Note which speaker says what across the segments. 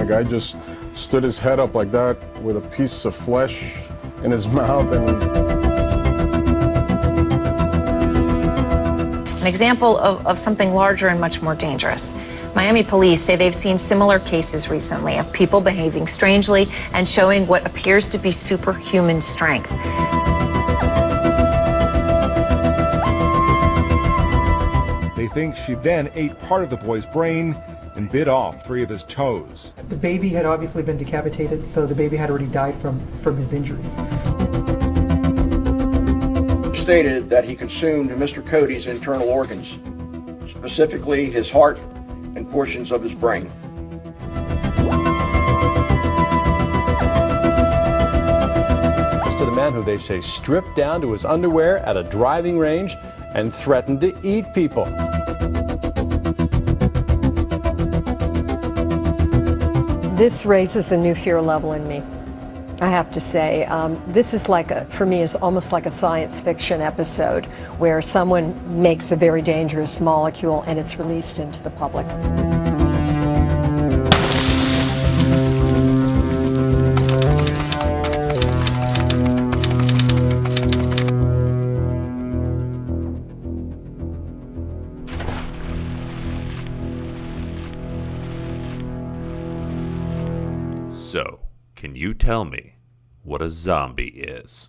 Speaker 1: guy just stood his head up like that with a piece of flesh in his mouth.
Speaker 2: An example of something larger and much more dangerous. Miami police say they've seen similar cases recently of people behaving strangely and showing what appears to be superhuman strength.
Speaker 3: They think she then ate part of the boy's brain and bit off 3 of his toes.
Speaker 4: The baby had obviously been decapitated, so the baby had already died from his injuries.
Speaker 5: Stated that he consumed Mr. Cody's internal organs, specifically his heart and portions of his brain.
Speaker 6: To the man who they say stripped down to his underwear at a driving range and threatened to eat people.
Speaker 7: This raises a new fear level in me, I have to say. This is for me, is almost like a science fiction episode where someone makes a very dangerous molecule and it's released into the public.
Speaker 8: So, can you tell me what a zombie is?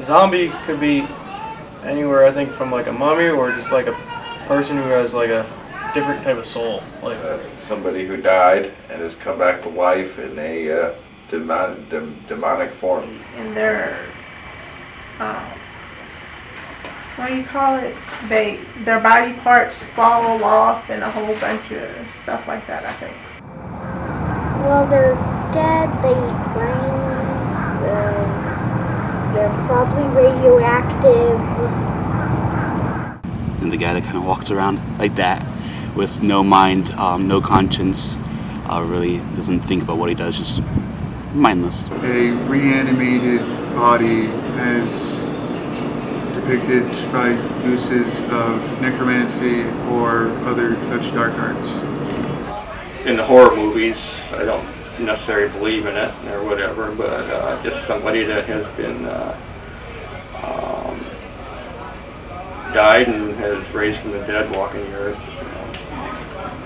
Speaker 9: Zombie could be anywhere, I think, from like a mummy or just like a person who has like a different type of soul. Like
Speaker 10: somebody who died and has come back to life in a demonic form.
Speaker 11: And their, what do you call it? Their body parts fall off and a whole bunch of stuff like that, I think.
Speaker 12: Well, they're dead, they eat brains, they're probably radioactive.
Speaker 13: And the guy that kind of walks around like that with no mind, no conscience, really doesn't think about what he does, just mindless.
Speaker 14: A reanimated body as depicted by uses of necromancy or other such dark arts.
Speaker 5: In the horror movies, I don't necessarily believe in it or whatever, but just somebody that has been died and has raised from the dead, walking the earth,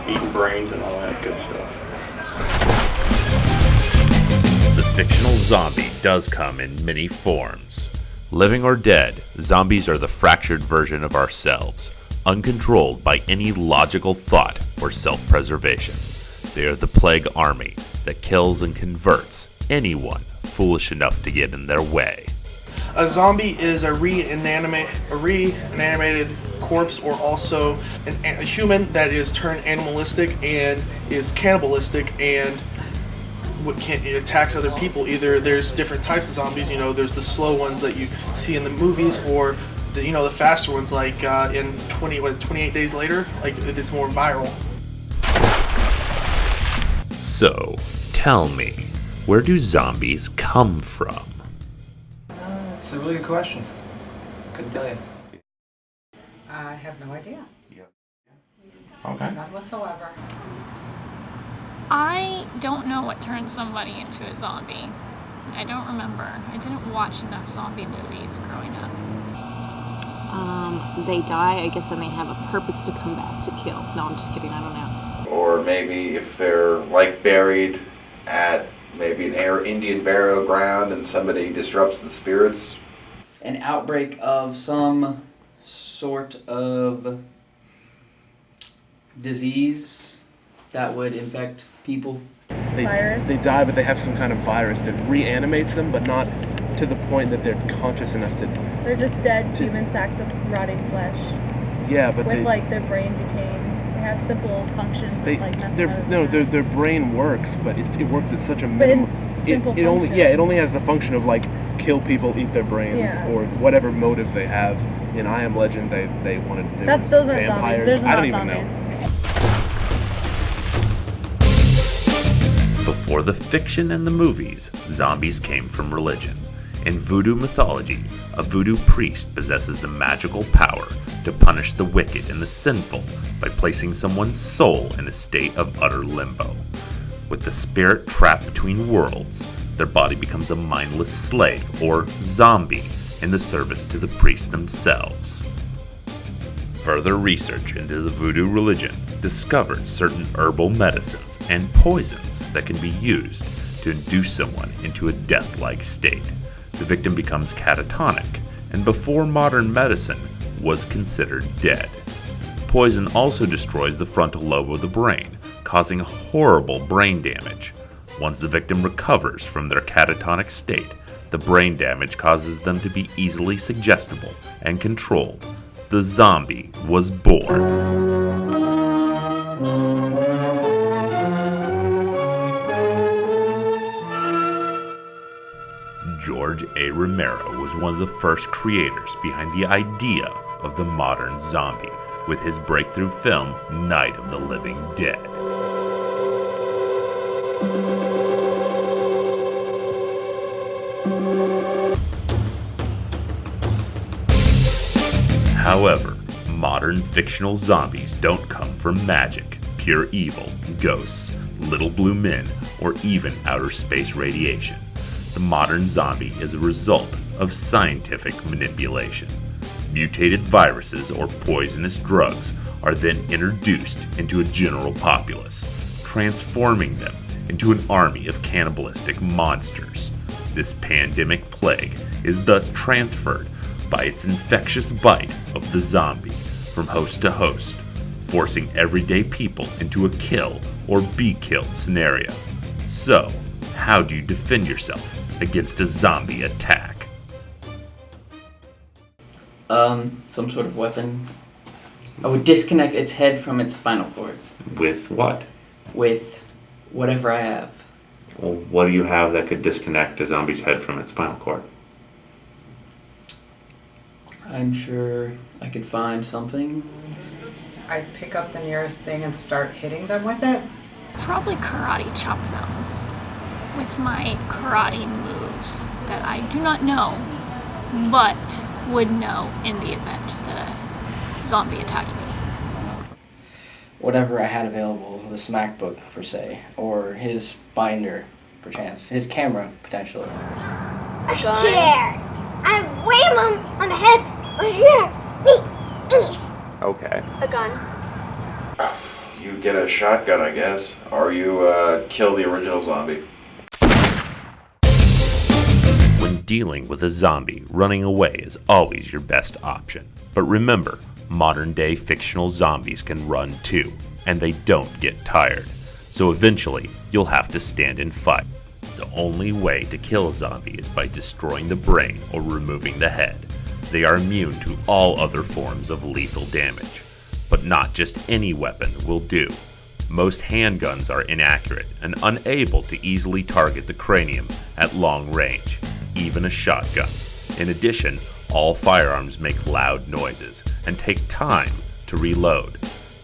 Speaker 5: eating brains and all that good stuff.
Speaker 8: The fictional zombie does come in many forms. Living or dead, zombies are the fractured version of ourselves, uncontrolled by any logical thought or self-preservation. They are the plague army that kills and converts anyone foolish enough to get in their way.
Speaker 15: A zombie is a reanimated corpse, or also a human that is turned animalistic and is cannibalistic and it attacks other people. Either there's different types of zombies, there's the slow ones that you see in the movies, or the faster ones like in 28 Days Later, like it's more viral.
Speaker 8: So, tell me, where do zombies come from?
Speaker 9: It's a really good question. Couldn't tell you.
Speaker 16: I have no idea.
Speaker 9: Yeah. Okay.
Speaker 16: None whatsoever.
Speaker 17: I don't know what turns somebody into a zombie. I don't remember. I didn't watch enough zombie movies growing up.
Speaker 18: They die, I guess, and they have a purpose to come back to kill. No, I'm just kidding, I don't know.
Speaker 10: Or maybe if they're buried at maybe an Indian burial ground and somebody disrupts the spirits.
Speaker 19: An outbreak of some sort of disease that would infect people.
Speaker 9: They die, but they have some kind of virus that reanimates them, but not to the point that they're conscious enough to...
Speaker 20: They're just dead human sacks of rotting flesh.
Speaker 9: Yeah, but
Speaker 20: with their brain decaying. They have simple functions.
Speaker 9: Their brain works, but it works at such a
Speaker 20: minimum.
Speaker 9: It only has the function of kill people, eat their brains, or whatever motive they have. In I Am Legend, they wanted to do
Speaker 20: those aren't
Speaker 9: vampires.
Speaker 20: Zombies.
Speaker 9: I don't even
Speaker 20: zombies.
Speaker 9: know.
Speaker 8: Before the fiction and the movies, zombies came from religion. In voodoo mythology, a voodoo priest possesses the magical power to punish the wicked and the sinful by placing someone's soul in a state of utter limbo. With the spirit trapped between worlds, their body becomes a mindless slave, or zombie, in the service to the priest themselves. Further research into the voodoo religion discovered certain herbal medicines and poisons that can be used to induce someone into a death-like state. The victim becomes catatonic, and before modern medicine, was considered dead. Poison also destroys the frontal lobe of the brain, causing horrible brain damage. Once the victim recovers from their catatonic state, the brain damage causes them to be easily suggestible and controlled. The zombie was born. George A. Romero was one of the first creators behind the idea of the modern zombie, with his breakthrough film Night of the Living Dead. However, modern fictional zombies don't come from magic, pure evil, ghosts, little blue men, or even outer space radiation. The modern zombie is a result of scientific manipulation. Mutated viruses or poisonous drugs are then introduced into a general populace, transforming them into an army of cannibalistic monsters. This pandemic plague is thus transferred by its infectious bite of the zombie from host to host, forcing everyday people into a kill or be killed scenario. So, how do you defend yourself against a zombie attack?
Speaker 19: Some sort of weapon. I would disconnect its head from its spinal cord.
Speaker 8: With what?
Speaker 19: With whatever I have.
Speaker 8: Well, what do you have that could disconnect a zombie's head from its spinal cord?
Speaker 19: I'm sure I could find something.
Speaker 16: I'd pick up the nearest thing and start hitting them with it.
Speaker 17: Probably karate chop them with my karate moves that I do not know, but would know in the event that a zombie attacked me.
Speaker 19: Whatever I had available, the smack book per se, or his binder, perchance, his camera potentially.
Speaker 12: A chair. I wham him on the head with a chair.
Speaker 8: Okay.
Speaker 12: A gun.
Speaker 10: You get a shotgun, I guess, or you kill the original zombie.
Speaker 8: When dealing with a zombie, running away is always your best option. But remember, modern-day fictional zombies can run too, and they don't get tired. So eventually, you'll have to stand and fight. The only way to kill a zombie is by destroying the brain or removing the head. They are immune to all other forms of lethal damage. But not just any weapon will do. Most handguns are inaccurate and unable to easily target the cranium at long range, even a shotgun. In addition, all firearms make loud noises and take time to reload.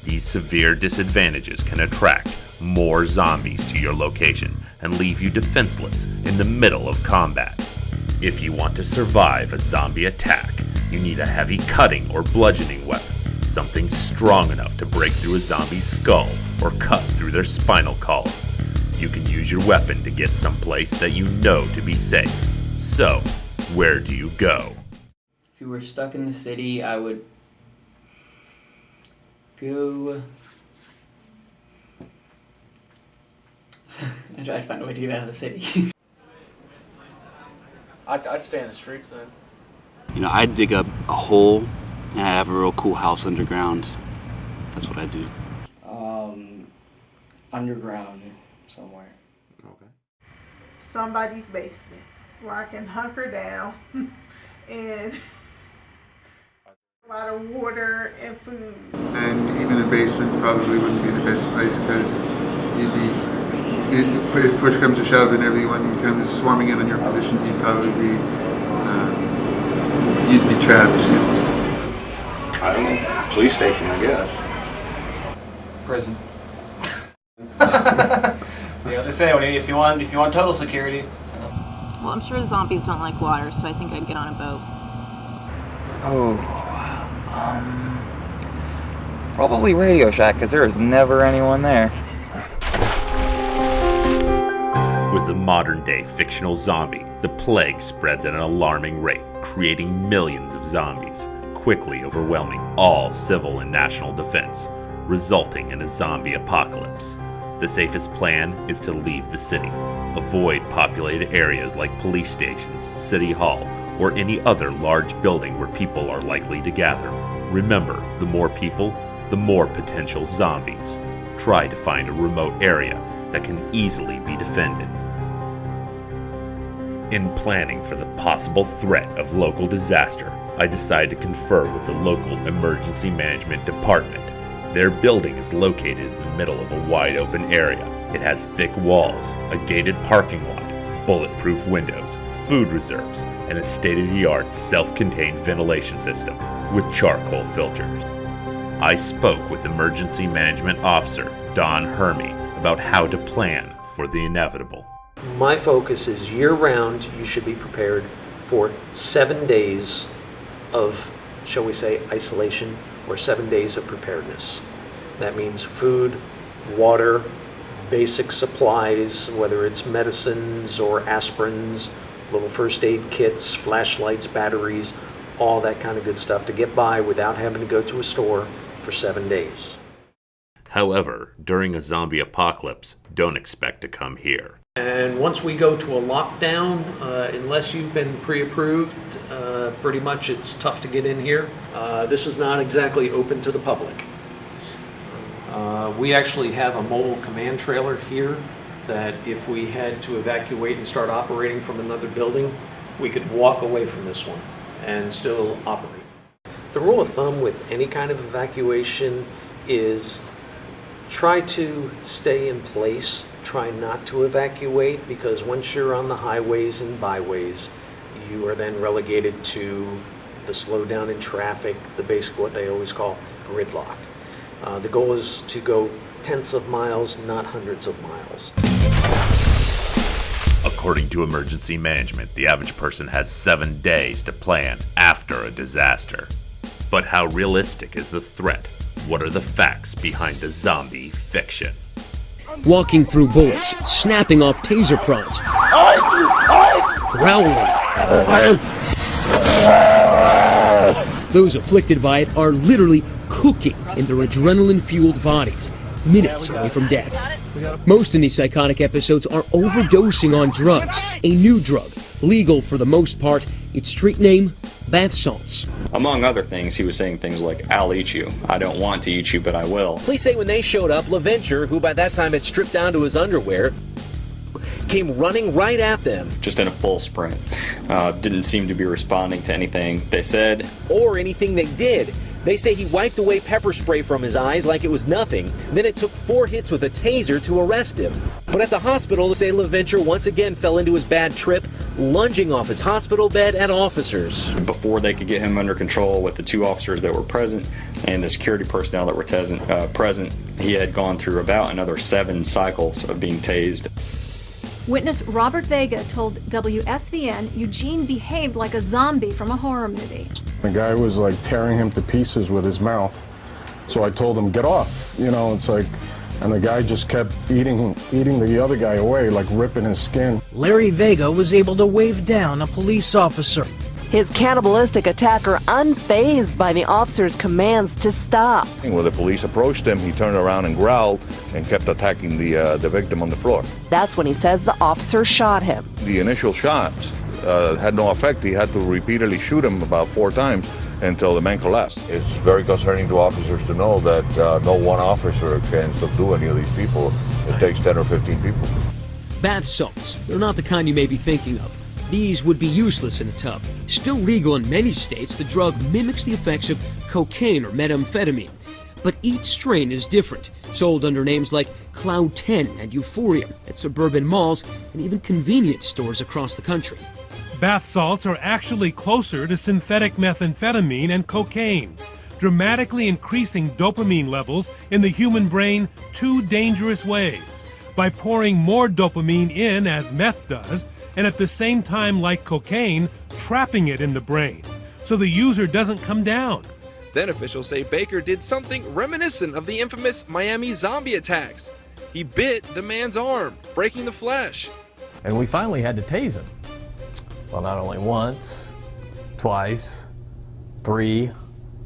Speaker 8: These severe disadvantages can attract more zombies to your location and leave you defenseless in the middle of combat. If you want to survive a zombie attack, you need a heavy cutting or bludgeoning weapon, something strong enough to break through a zombie's skull or cut through their spinal column. You can use your weapon to get someplace that you know to be safe. So, where do you go?
Speaker 19: If you were stuck in the city, I would go... I'd find a way to get out of the city.
Speaker 9: I'd stay in the streets then.
Speaker 13: You know, I'd dig up a hole and I'd have a real cool house underground. That's what I'd do.
Speaker 19: Underground somewhere.
Speaker 8: Okay.
Speaker 11: Somebody's basement where I can hunker down and a lot of water and food.
Speaker 14: And even a basement probably wouldn't be the best place because you'd be, if push comes to shove and everyone comes swarming in on your positions, you'd probably be, you'd be trapped.
Speaker 10: I don't know. Police station, I guess.
Speaker 21: Prison. Yeah, they say if you want total security.
Speaker 18: Well, I'm sure zombies don't like water, so I think I'd get on a boat.
Speaker 1: Oh, probably Radio Shack, because there is never anyone there.
Speaker 8: With the modern-day fictional zombie, the plague spreads at an alarming rate, creating millions of zombies, quickly overwhelming all civil and national defense, resulting in a zombie apocalypse. The safest plan is to leave the city. Avoid populated areas like police stations, city hall, or any other large building where people are likely to gather. Remember, the more people, the more potential zombies. Try to find a remote area that can easily be defended. In planning for the possible threat of local disaster, I decided to confer with the local emergency management department. Their building is located in the middle of a wide open area. It has thick walls, a gated parking lot, bulletproof windows, food reserves, and a state-of-the-art self-contained ventilation system with charcoal filters. I spoke with Emergency Management Officer Don Hermey about how to plan for the inevitable.
Speaker 22: My focus is year-round, you should be prepared for 7 days of, shall we say, isolation, or 7 days of preparedness. That means food, water, basic supplies, whether it's medicines or aspirins, little first aid kits, flashlights, batteries, all that kind of good stuff to get by without having to go to a store for 7 days.
Speaker 8: However, during a zombie apocalypse, don't expect to come here.
Speaker 22: And once we go to a lockdown, unless you've been pre-approved, pretty much it's tough to get in here. This is not exactly open to the public. We actually have a mobile command trailer here that if we had to evacuate and start operating from another building, we could walk away from this one and still operate. The rule of thumb with any kind of evacuation is try to stay in place, try not to evacuate, because once you're on the highways and byways, you are then relegated to the slowdown in traffic, the basic what they always call gridlock. The goal is to go tenths of miles, not hundreds of miles.
Speaker 8: According to emergency management, the average person has 7 days to plan after a disaster. But how realistic is the threat? What are the facts behind the zombie fiction?
Speaker 23: Walking through bullets, snapping off taser prods, growling. Those afflicted by it are literally cooking in their adrenaline-fueled bodies, minutes away from death. Most in these psychotic episodes are overdosing on drugs, a new drug, legal for the most part. Its street name, bath salts.
Speaker 24: Among other things, he was saying things like, "I'll eat you. I don't want to eat you, but I will."
Speaker 25: Police say when they showed up, LaVenture, who by that time had stripped down to his underwear, came running right at them.
Speaker 24: Just in a full sprint. Didn't seem to be responding to anything they said.
Speaker 25: Or anything they did. They say he wiped away pepper spray from his eyes like it was nothing. Then it took 4 hits with a taser to arrest him. But at the hospital, they say LaVenture once again fell into his bad trip, lunging off his hospital bed at officers.
Speaker 24: Before they could get him under control with the 2 officers that were present and the security personnel that were present, he had gone through about another 7 cycles of being tased.
Speaker 26: Witness Robert Vega told WSVN Eugene behaved like a zombie from a horror movie.
Speaker 27: The guy was like tearing him to pieces with his mouth. So I told him, get off. You know, it's like, and the guy just kept eating the other guy away, like ripping his skin.
Speaker 28: Larry Vega was able to wave down a police officer.
Speaker 29: His cannibalistic attacker unfazed by the officer's commands to stop.
Speaker 30: When the police approached him, he turned around and growled and kept attacking the victim on the floor.
Speaker 29: That's when he says the officer shot him.
Speaker 30: The initial shots had no effect. He had to repeatedly shoot him about 4 times until the man collapsed. It's very concerning to officers to know that no one officer can subdue any of these people. It takes 10 or 15 people.
Speaker 23: Bath salts, they're not the kind you may be thinking of. These would be useless in a tub. Still legal in many states, the drug mimics the effects of cocaine or methamphetamine. But each strain is different, sold under names like Cloud 10 and Euphoria at suburban malls and even convenience stores across the country.
Speaker 31: Bath salts are actually closer to synthetic methamphetamine and cocaine, dramatically increasing dopamine levels in the human brain 2 dangerous ways. By pouring more dopamine in, as meth does, and at the same time, like cocaine, trapping it in the brain, so the user doesn't come down.
Speaker 2: Then officials say Baker did something reminiscent of the infamous Miami zombie attacks. He bit the man's arm, breaking the flesh.
Speaker 3: And we finally had to tase him. Well, not only once, twice, 3,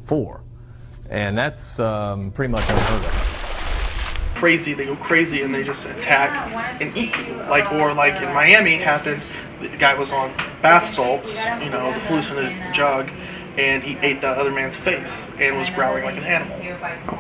Speaker 3: 4. And that's pretty much unheard of.
Speaker 4: Crazy, they go crazy and they just attack and eat people. Like in Miami happened, the guy was on bath salts, the hallucinogenic jug, and he ate the other man's face and was growling like an animal.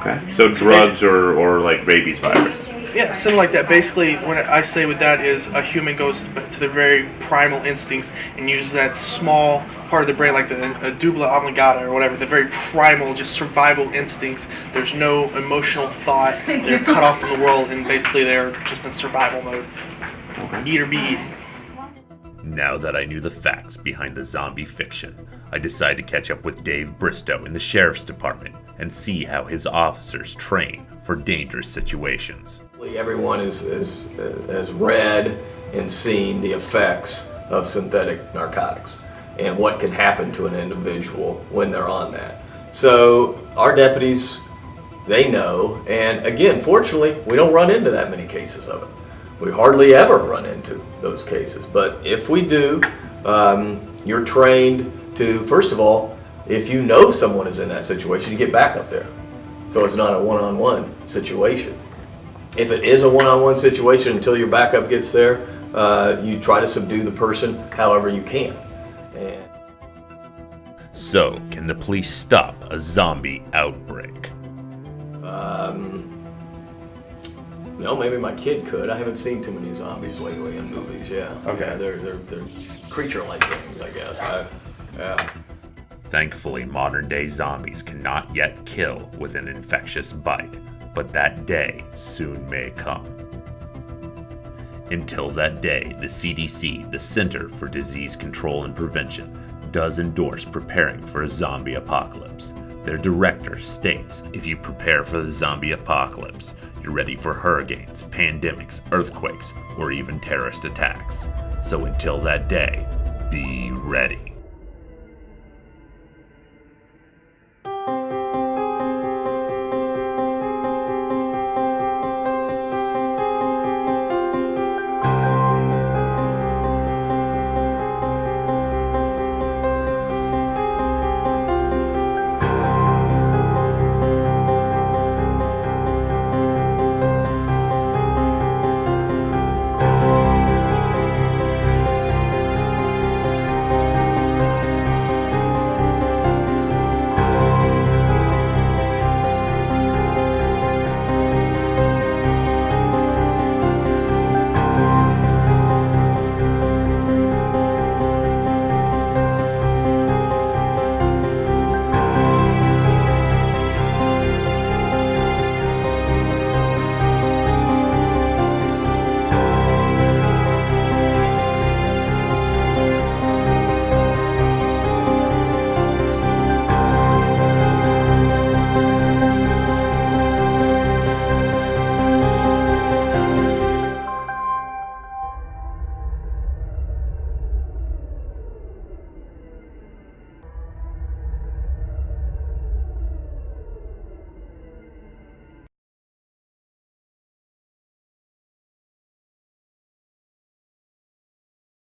Speaker 8: Okay. So drugs or like rabies virus.
Speaker 4: Yeah, something like that. Basically, what I say with that is a human goes to their very primal instincts and uses that small part of the brain, like the medulla oblongata or whatever, the very primal, just survival instincts. There's no emotional thought. They're cut off from the world, and basically they're just in survival mode. Okay. Eat or be eaten.
Speaker 8: Now that I knew the facts behind the zombie fiction, I decided to catch up with Dave Bristow in the Sheriff's Department and see how his officers train for dangerous situations.
Speaker 5: Everyone has read and seen the effects of synthetic narcotics and what can happen to an individual when they're on that. So our deputies, they know, and again, fortunately, we don't run into that many cases of it. We hardly ever run into those cases, but if we do, you're trained to, first of all, if you know someone is in that situation, you get back up there. So it's not a one-on-one situation. If it is a one-on-one situation, until your backup gets there, you try to subdue the person however you can.
Speaker 8: So, can the police stop a zombie outbreak?
Speaker 5: No, maybe my kid could. I haven't seen too many zombies lately in movies. Yeah.
Speaker 8: Okay.
Speaker 5: Yeah, they're creature-like things, I guess. Yeah.
Speaker 8: Thankfully, modern-day zombies cannot yet kill with an infectious bite, but that day soon may come. Until that day, the CDC, the Center for Disease Control and Prevention, does endorse preparing for a zombie apocalypse. Their director states, if you prepare for the zombie apocalypse, you're ready for hurricanes, pandemics, earthquakes, or even terrorist attacks. So until that day, be ready.